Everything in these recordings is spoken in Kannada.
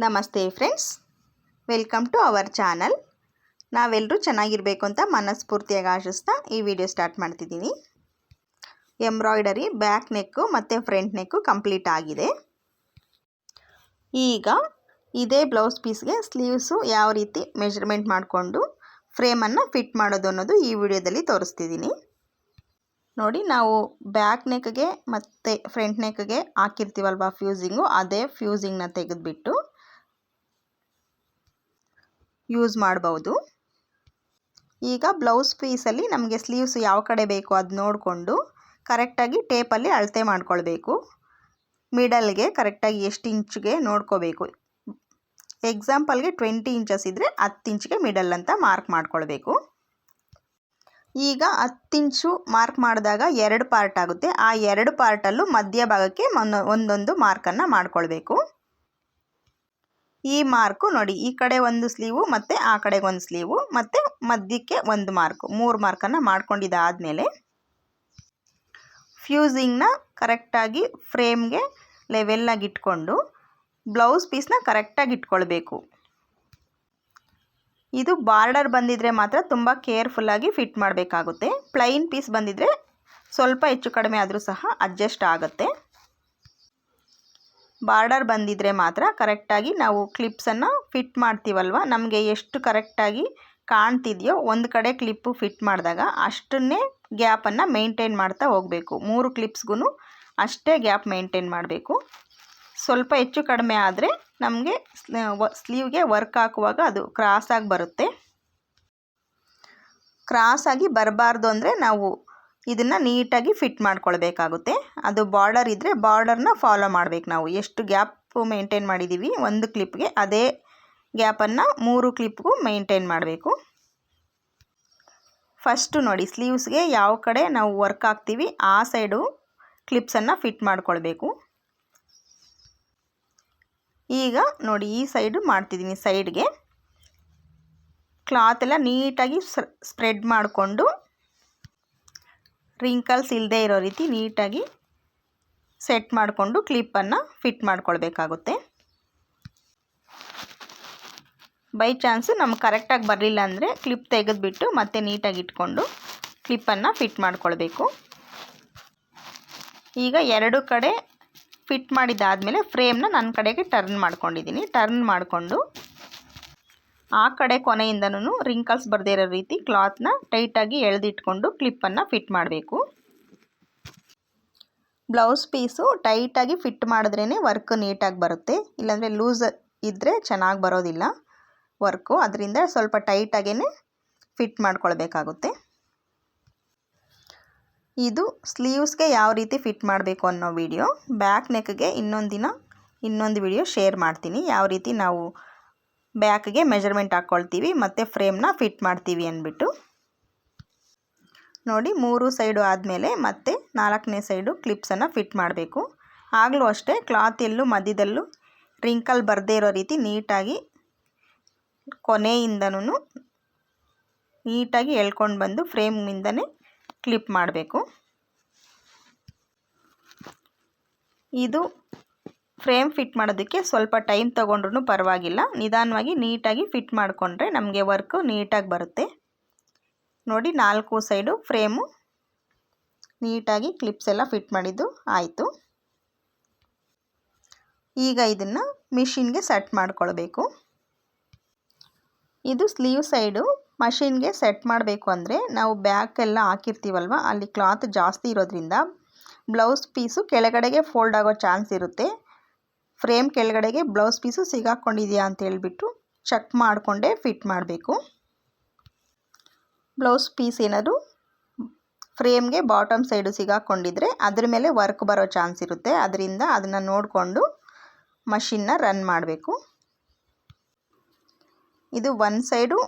ನಮಸ್ತೆ friends, welcome to our channel. ನಾವೆಲ್ಲರೂ ಚೆನ್ನಾಗಿರಬೇಕು ಅಂತ ಮನಸ್ಫೂರ್ತಿಯಾಗಿ ಆಶಿಸ್ತಾ ಈ ವಿಡಿಯೋ ಸ್ಟಾರ್ಟ್ ಮಾಡ್ತಿದ್ದೀನಿ. ಎಂಬ್ರಾಯ್ಡರಿ ಬ್ಯಾಕ್ ನೆಕ್ಕು ಮತ್ತು ಫ್ರಂಟ್ ನೆಕ್ಕು ಕಂಪ್ಲೀಟ್ ಆಗಿದೆ. ಈಗ ಇದೇ ಬ್ಲೌಸ್ ಪೀಸ್ಗೆ ಸ್ಲೀವ್ಸು ಯಾವ ರೀತಿ ಮೆಜರ್ಮೆಂಟ್ ಮಾಡಿಕೊಂಡು ಫ್ರೇಮನ್ನು ಫಿಟ್ ಮಾಡೋದು ಅನ್ನೋದು ಈ ವಿಡಿಯೋದಲ್ಲಿ ತೋರಿಸ್ತಿದ್ದೀನಿ. ನೋಡಿ, ನಾವು ಬ್ಯಾಕ್ ನೆಕ್ಗೆ ಮತ್ತು ಫ್ರಂಟ್ ನೆಕ್ಗೆ ಹಾಕಿರ್ತೀವಲ್ವ ಫ್ಯೂಸಿಂಗು, ಅದೇ ಫ್ಯೂಸಿಂಗ್ನ ತೆಗೆದುಬಿಟ್ಟು ಯೂಸ್ ಮಾಡ್ಬೋದು. ಈಗ ಬ್ಲೌಸ್ ಪೀಸಲ್ಲಿ ನಮಗೆ ಸ್ಲೀವ್ಸ್ ಯಾವ ಕಡೆ ಬೇಕು ಅದು ನೋಡಿಕೊಂಡು ಕರೆಕ್ಟಾಗಿ ಟೇಪಲ್ಲಿ ಅಳತೆ ಮಾಡ್ಕೊಳ್ಬೇಕು. ಮಿಡಲ್ಗೆ ಕರೆಕ್ಟಾಗಿ ಎಷ್ಟು ಇಂಚ್ಗೆ ನೋಡ್ಕೋಬೇಕು. ಎಕ್ಸಾಂಪಲ್ಗೆ 20 ಇಂಚಸ್ ಇದ್ದರೆ 10 ಇಂಚ್ಗೆ ಮಿಡಲ್ ಅಂತ ಮಾರ್ಕ್ ಮಾಡ್ಕೊಳ್ಬೇಕು. ಈಗ 10 ಇಂಚು ಮಾರ್ಕ್ ಮಾಡಿದಾಗ 2 ಪಾರ್ಟ್ ಆಗುತ್ತೆ. ಆ 2 ಪಾರ್ಟಲ್ಲೂ ಮಧ್ಯಭಾಗಕ್ಕೆ ಒಂದೊಂದು ಮಾರ್ಕನ್ನು ಮಾಡ್ಕೊಳ್ಬೇಕು. ಈ ಮಾರ್ಕು ನೋಡಿ, ಈ ಕಡೆ ಒಂದು ಸ್ಲೀವು ಮತ್ತು ಆ ಕಡೆಗೆ ಒಂದು ಸ್ಲೀವು ಮತ್ತು ಮಧ್ಯಕ್ಕೆ ಒಂದು ಮಾರ್ಕು, 3 ಮಾರ್ಕನ್ನು ಮಾಡ್ಕೊಂಡಿದ್ದಾದಮೇಲೆ ಫ್ಯೂಸಿಂಗ್ನ ಕರೆಕ್ಟಾಗಿ ಫ್ರೇಮ್ಗೆ ಲೆವೆಲ್ಲಾಗಿ ಇಟ್ಕೊಂಡು ಬ್ಲೌಸ್ ಪೀಸ್ನ ಕರೆಕ್ಟಾಗಿ ಇಟ್ಕೊಳ್ಬೇಕು. ಇದು ಬಾರ್ಡರ್ ಬಂದಿದ್ದರೆ ಮಾತ್ರ ತುಂಬ ಕೇರ್ಫುಲ್ಲಾಗಿ ಫಿಟ್ ಮಾಡಬೇಕಾಗುತ್ತೆ. ಪ್ಲೈನ್ ಪೀಸ್ ಬಂದಿದ್ದರೆ ಸ್ವಲ್ಪ ಹೆಚ್ಚು ಕಡಿಮೆ ಆದರೂ ಸಹ ಅಡ್ಜಸ್ಟ್ ಆಗುತ್ತೆ. ಬಾರ್ಡರ್ ಬಂದಿದ್ದರೆ ಮಾತ್ರ ಕರೆಕ್ಟಾಗಿ ನಾವು ಕ್ಲಿಪ್ಸನ್ನು ಫಿಟ್ ಮಾಡ್ತೀವಲ್ವ, ನಮಗೆ ಎಷ್ಟು ಕರೆಕ್ಟಾಗಿ ಕಾಣ್ತಿದೆಯೋ ಒಂದು ಕಡೆ ಕ್ಲಿಪ್ಪು ಫಿಟ್ ಮಾಡಿದಾಗ ಅಷ್ಟನ್ನೇ ಗ್ಯಾಪನ್ನು ಮೇಂಟೈನ್ ಮಾಡ್ತಾ ಹೋಗಬೇಕು. 3 ಕ್ಲಿಪ್ಸ್ಗೂ ಅಷ್ಟೇ ಗ್ಯಾಪ್ ಮೇಂಟೈನ್ ಮಾಡಬೇಕು. ಸ್ವಲ್ಪ ಹೆಚ್ಚು ಕಡಿಮೆ ಆದರೆ ನಮಗೆ ಸ್ಲೀವ್ಗೆ ವರ್ಕ್ ಹಾಕುವಾಗ ಅದು ಕ್ರಾಸಾಗಿ ಬರುತ್ತೆ. ಕ್ರಾಸಾಗಿ ಬರಬಾರ್ದು ಅಂದರೆ ನಾವು ಇದನ್ನು ನೀಟಾಗಿ ಫಿಟ್ ಮಾಡ್ಕೊಳ್ಬೇಕಾಗುತ್ತೆ. ಅದು ಬಾರ್ಡರ್ ಇದ್ದರೆ ಬಾರ್ಡರ್ನ ಫಾಲೋ ಮಾಡಬೇಕು. ನಾವು ಎಷ್ಟು ಗ್ಯಾಪ್ ಮೇಂಟೈನ್ ಮಾಡಿದ್ದೀವಿ ಒಂದು ಕ್ಲಿಪ್ಗೆ, ಅದೇ ಗ್ಯಾಪನ್ನು 3 ಕ್ಲಿಪ್ಗೂ ಮೇಂಟೈನ್ ಮಾಡಬೇಕು. ಫಸ್ಟು ನೋಡಿ, ಸ್ಲೀವ್ಸ್ಗೆ ಯಾವ ಕಡೆ ನಾವು ವರ್ಕ್ ಹಾಕ್ತೀವಿ ಆ ಸೈಡು ಕ್ಲಿಪ್ಸನ್ನು ಫಿಟ್ ಮಾಡ್ಕೊಳ್ಬೇಕು. ಈಗ ನೋಡಿ, ಈ ಸೈಡು ಮಾಡ್ತಿದ್ದೀನಿ. ಸೈಡ್ಗೆ ಕ್ಲಾತ್ ಎಲ್ಲ ನೀಟಾಗಿ ಸ್ಪ್ರೆಡ್ ಮಾಡಿಕೊಂಡು ರಿಂಕಲ್ಸ್ ಇಲ್ಲದೆ ಇರೋ ರೀತಿ ನೀಟಾಗಿ ಸೆಟ್ ಮಾಡಿಕೊಂಡು ಕ್ಲಿಪ್ಪನ್ನು ಫಿಟ್ ಮಾಡ್ಕೊಳ್ಬೇಕಾಗುತ್ತೆ. ಬೈ ಚಾನ್ಸು ನಮ್ಗೆ ಕರೆಕ್ಟಾಗಿ ಬರಲಿಲ್ಲ ಅಂದರೆ ಕ್ಲಿಪ್ ತೆಗೆದುಬಿಟ್ಟು ಮತ್ತೆ ನೀಟಾಗಿ ಇಟ್ಕೊಂಡು ಕ್ಲಿಪ್ಪನ್ನು ಫಿಟ್ ಮಾಡ್ಕೊಳ್ಬೇಕು. ಈಗ 2 ಕಡೆ ಫಿಟ್ ಮಾಡಿದ್ದಾದಮೇಲೆ ಫ್ರೇಮ್ನ ನನ್ನ ಕಡೆಗೆ ಟರ್ನ್ ಮಾಡ್ಕೊಂಡಿದ್ದೀನಿ. ಟರ್ನ್ ಮಾಡಿಕೊಂಡು ಆ ಕಡೆ ಕೊನೆಯಿಂದನೂ ರಿಂಕಲ್ಸ್ ಬರದೇ ಇರೋ ರೀತಿ ಕ್ಲಾತ್ನ ಟೈಟಾಗಿ ಎಳೆದಿಟ್ಕೊಂಡು ಕ್ಲಿಪ್ಪನ್ನು ಫಿಟ್ ಮಾಡಬೇಕು. ಬ್ಲೌಸ್ ಪೀಸು ಟೈಟಾಗಿ ಫಿಟ್ ಮಾಡಿದ್ರೇ ವರ್ಕ್ ನೀಟಾಗಿ ಬರುತ್ತೆ, ಇಲ್ಲಾಂದರೆ ಲೂಸ್ ಇದ್ದರೆ ಚೆನ್ನಾಗಿ ಬರೋದಿಲ್ಲ ವರ್ಕು. ಅದರಿಂದ ಸ್ವಲ್ಪ ಟೈಟಾಗೇ ಫಿಟ್ ಮಾಡ್ಕೊಳ್ಬೇಕಾಗುತ್ತೆ. ಇದು ಸ್ಲೀವ್ಸ್ಗೆ ಯಾವ ರೀತಿ ಫಿಟ್ ಮಾಡಬೇಕು ಅನ್ನೋ ವಿಡಿಯೋ ಬ್ಯಾಕ್ ನೆಕ್ಗೆ ಇನ್ನೊಂದು ವಿಡಿಯೋ ಶೇರ್ ಮಾಡ್ತೀನಿ. ಯಾವ ರೀತಿ ನಾವು ಬ್ಯಾಕ್ಗೆ ಮೆಜರ್ಮೆಂಟ್ ಹಾಕ್ಕೊಳ್ತೀವಿ ಮತ್ತು ಫ್ರೇಮ್ನ ಫಿಟ್ ಮಾಡ್ತೀವಿ ಅಂದ್ಬಿಟ್ಟು. ನೋಡಿ, 3 ಸೈಡು ಆದಮೇಲೆ ಮತ್ತೆ 4ನೇ ಸೈಡು ಕ್ಲಿಪ್ಸನ್ನು ಫಿಟ್ ಮಾಡಬೇಕು. ಆಗಲೂ ಅಷ್ಟೇ ಕ್ಲಾತ್ ಎಲ್ಲೂ ಮಧ್ಯದಲ್ಲೂ ರಿಂಕಲ್ ಬರದೇ ಇರೋ ರೀತಿ ನೀಟಾಗಿ ಕೊನೆಯಿಂದನೂ ನೀಟಾಗಿ ಎಳ್ಕೊಂಡು ಬಂದು ಫ್ರೇಮಿಂದನೇ ಕ್ಲಿಪ್ ಮಾಡಬೇಕು. ಇದು ಫ್ರೇಮ್ ಫಿಟ್ ಮಾಡೋದಕ್ಕೆ ಸ್ವಲ್ಪ ಟೈಮ್ ತೊಗೊಂಡ್ರೂ ಪರವಾಗಿಲ್ಲ, ನಿಧಾನವಾಗಿ ನೀಟಾಗಿ ಫಿಟ್ ಮಾಡಿಕೊಂಡ್ರೆ ನಮಗೆ ವರ್ಕು ನೀಟಾಗಿ ಬರುತ್ತೆ. ನೋಡಿ, 4 ಸೈಡು ಫ್ರೇಮು ನೀಟಾಗಿ ಕ್ಲಿಪ್ಸ್ ಎಲ್ಲ ಫಿಟ್ ಮಾಡಿದ್ದು ಆಯಿತು. ಈಗ ಇದನ್ನು ಮಿಷಿನ್ಗೆ ಸೆಟ್ ಮಾಡ್ಕೊಳ್ಬೇಕು. ಇದು ಸ್ಲೀವ್ ಸೈಡು ಮಷಿನ್ಗೆ ಸೆಟ್ ಮಾಡಬೇಕು ಅಂದರೆ ನಾವು ಬ್ಯಾಕೆಲ್ಲ ಹಾಕಿರ್ತೀವಲ್ವ, ಅಲ್ಲಿ ಕ್ಲಾತ್ ಜಾಸ್ತಿ ಇರೋದ್ರಿಂದ ಬ್ಲೌಸ್ ಪೀಸು ಕೆಳಗಡೆಗೆ ಫೋಲ್ಡ್ ಆಗೋ ಚಾನ್ಸ್ ಇರುತ್ತೆ. ಫ್ರೇಮ್ ಕೆಳಗಡೆಗೆ ಬ್ಲೌಸ್ ಪೀಸು ಸಿಗಾಕ್ಕೊಂಡಿದೆಯಾ ಅಂತ ಹೇಳ್ಬಿಟ್ಟು ಚೆಕ್ ಮಾಡಿಕೊಂಡೇ ಫಿಟ್ ಮಾಡಬೇಕು. ಬ್ಲೌಸ್ ಪೀಸ್ ಏನಾದರೂ ಫ್ರೇಮ್ಗೆ ಬಾಟಮ್ ಸೈಡು ಸಿಗಾಕ್ಕೊಂಡಿದ್ರೆ ಅದ್ರ ಮೇಲೆ ವರ್ಕ್ ಬರೋ ಚಾನ್ಸ್ ಇರುತ್ತೆ. ಅದರಿಂದ ಅದನ್ನು ನೋಡಿಕೊಂಡು ಮಷಿನ್ನ ರನ್ ಮಾಡಬೇಕು. ಇದು ಒಂದು ಸೈಡು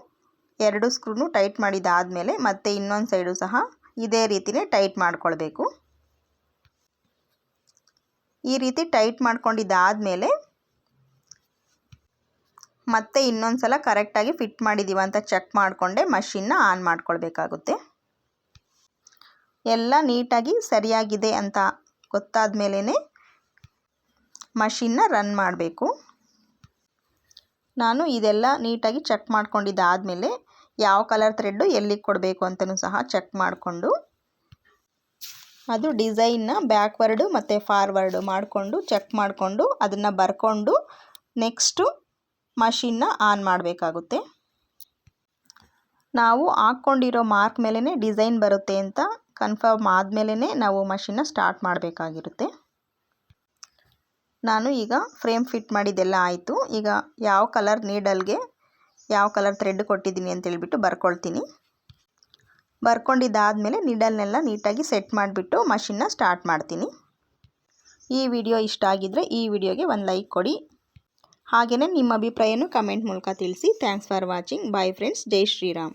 2 ಸ್ಕ್ರೂ ಟೈಟ್ ಮಾಡಿದ್ದಾದಮೇಲೆ ಮತ್ತೆ ಇನ್ನೊಂದು ಸೈಡು ಸಹ ಇದೇ ರೀತಿಯೇ ಟೈಟ್ ಮಾಡ್ಕೊಳ್ಬೇಕು. ಈ ರೀತಿ ಟೈಟ್ ಮಾಡ್ಕೊಂಡಿದ್ದಾದಮೇಲೆ ಮತ್ತೆ ಇನ್ನೊಂದು ಸಲ ಕರೆಕ್ಟಾಗಿ ಫಿಟ್ ಮಾಡಿದ್ದೀವಿ ಅಂತ ಚೆಕ್ ಮಾಡಿಕೊಂಡೆ ಮಷಿನ್ನ ಆನ್ ಮಾಡ್ಕೊಳ್ಬೇಕಾಗುತ್ತೆ. ಎಲ್ಲ ನೀಟಾಗಿ ಸರಿಯಾಗಿದೆ ಅಂತ ಗೊತ್ತಾದ ಮೇಲೇ ಮಷಿನ್ನ ರನ್ ಮಾಡಬೇಕು. ನಾನು ಇದೆಲ್ಲ ನೀಟಾಗಿ ಚೆಕ್ ಮಾಡ್ಕೊಂಡಿದ್ದಾದಮೇಲೆ ಯಾವ ಕಲರ್ ಥ್ರೆಡ್ಡು ಎಲ್ಲಿಗೆ ಕೊಡಬೇಕು ಅಂತಲೂ ಸಹ ಚೆಕ್ ಮಾಡಿಕೊಂಡು ಅದು ಡಿಸೈನ್ನ ಬ್ಯಾಕ್ವರ್ಡು ಮತ್ತು ಫಾರ್ವರ್ಡು ಮಾಡಿಕೊಂಡು ಚೆಕ್ ಮಾಡಿಕೊಂಡು ಅದನ್ನು ಬರ್ಕೊಂಡು ನೆಕ್ಸ್ಟು ಮಷಿನ್ನ ಆನ್ ಮಾಡಬೇಕಾಗುತ್ತೆ. ನಾವು ಹಾಕ್ಕೊಂಡಿರೋ ಮಾರ್ಕ್ ಮೇಲೇ ಡಿಸೈನ್ ಬರುತ್ತೆ ಅಂತ ಕನ್ಫರ್ಮ್ ಆದಮೇಲೆ ನಾವು ಮಷಿನ್ನ ಸ್ಟಾರ್ಟ್ ಮಾಡಬೇಕಾಗಿರುತ್ತೆ. ನಾನು ಈಗ ಫ್ರೇಮ್ ಫಿಟ್ ಮಾಡಿದ್ದೆಲ್ಲ ಆಯಿತು. ಈಗ ಯಾವ ಕಲರ್ ನೀಡಲ್ಗೆ ಯಾವ ಕಲರ್ ಥ್ರೆಡ್ ಕೊಟ್ಟಿದ್ದೀನಿ ಅಂತೇಳ್ಬಿಟ್ಟು ಬರ್ಕೊಳ್ತೀನಿ. ಬರ್ಕೊಂಡಿದ್ದಾದಮೇಲೆ ನೀಡಲ್ನೆಲ್ಲ ನೀಟಾಗಿ ಸೆಟ್ ಮಾಡಿಬಿಟ್ಟು ಮಷಿನ್ನ ಸ್ಟಾರ್ಟ್ ಮಾಡ್ತೀನಿ. ಈ ವಿಡಿಯೋ ಇಷ್ಟ ಆಗಿದ್ದರೆ ಈ ವಿಡಿಯೋಗೆ ಒಂದು ಲೈಕ್ ಕೊಡಿ. ಹಾಗೆಯೇ ನಿಮ್ಮ ಅಭಿಪ್ರಾಯನೂ ಕಮೆಂಟ್ ಮೂಲಕ ತಿಳಿಸಿ. Thanks for watching. Bye friends. ಜೈ ಶ್ರೀರಾಮ್.